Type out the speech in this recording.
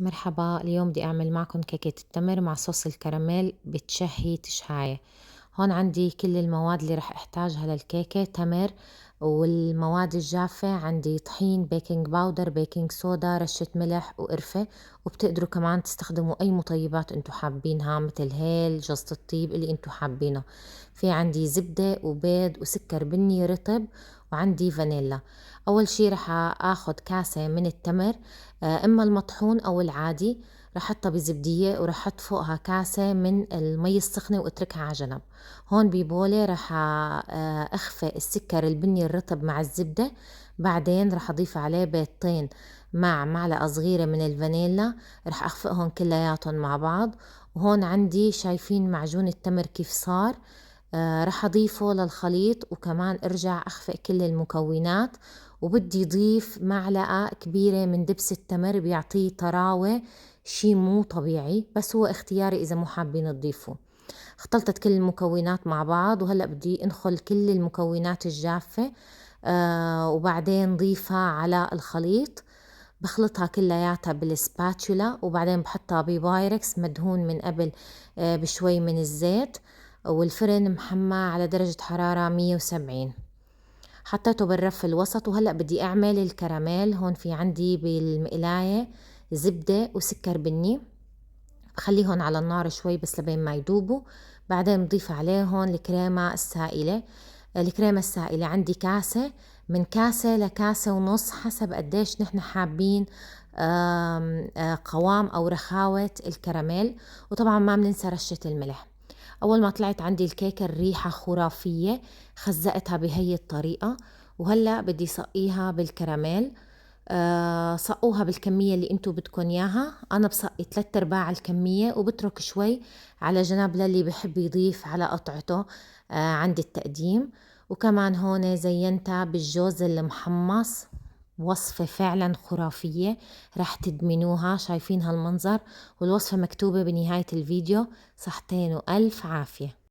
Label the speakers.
Speaker 1: مرحبا، اليوم بدي أعمل معكم كيكة التمر مع صوص الكراميل بتشهي تشهاية. هون عندي كل المواد اللي رح احتاجها للكيكة: تمر، والمواد الجافة عندي طحين، بيكنج باودر، بيكنج صودا، رشة ملح وقرفة. وبتقدروا كمان تستخدموا أي مطيبات انتو حابينها مثل هيل، جوزة الطيب اللي انتو حابينه. في عندي زبدة وبيض وسكر بني رطب، وعندي فانيلا. أول شي رح آخد كاسة من التمر، إما المطحون أو العادي. رح أحطها بزبدية ورح أحط فوقها كاسة من المي السخنة وأتركها على جنب. هون ببولة رح أخفق السكر البني الرطب مع الزبدة. بعدين رح أضيف عليه بيضتين مع معلقة صغيرة من الفانيلا. رح أخفقهم كلياتهم مع بعض. وهون عندي شايفين معجون التمر كيف صار. رح أضيفه للخليط وكمان أرجع أخفق كل المكونات. وبدي ضيف معلقة كبيرة من دبس التمر بيعطيه طراوة، شي مو طبيعي، بس هو اختياري إذا مو حابين تضيفوا. اختلطت كل المكونات مع بعض، وهلأ بدي انخل كل المكونات الجافة وبعدين ضيفها على الخليط. بخلطها كلياتها بالسباتشولا، وبعدين بحطها ببايركس مدهون من قبل بشوي من الزيت، والفرن محمى على درجة حرارة 170. حطيته بالرف الوسط. وهلأ بدي أعمل الكراميل. هون في عندي بالمقلاية زبدة وسكر بني، بخليهم على النار شوي بس لبين ما يدوبوا. بعدين بضيف عليهم الكريمة السائلة. الكريمة السائلة عندي كاسة، من كاسة لكاسة ونص حسب قديش نحن حابين قوام أو رخاوة الكراميل. وطبعا ما بننسى رشة الملح. أول ما طلعت عندي الكيكة الريحة خرافية، خزقتها بهي الطريقة. وهلأ بدي سقيها بالكراميل. صقوها بالكمية اللي انتو بدكن اياها. انا بسقي 3/4 الكمية وبترك شوي على جنب للي بحب يضيف على قطعته عند التقديم. وكمان هون زينتها بالجوز المحمص، وصفة فعلا خرافية، رح تدمنوها. شايفين هالمنظر؟ والوصفة مكتوبة بنهاية الفيديو. صحتين وألف عافية.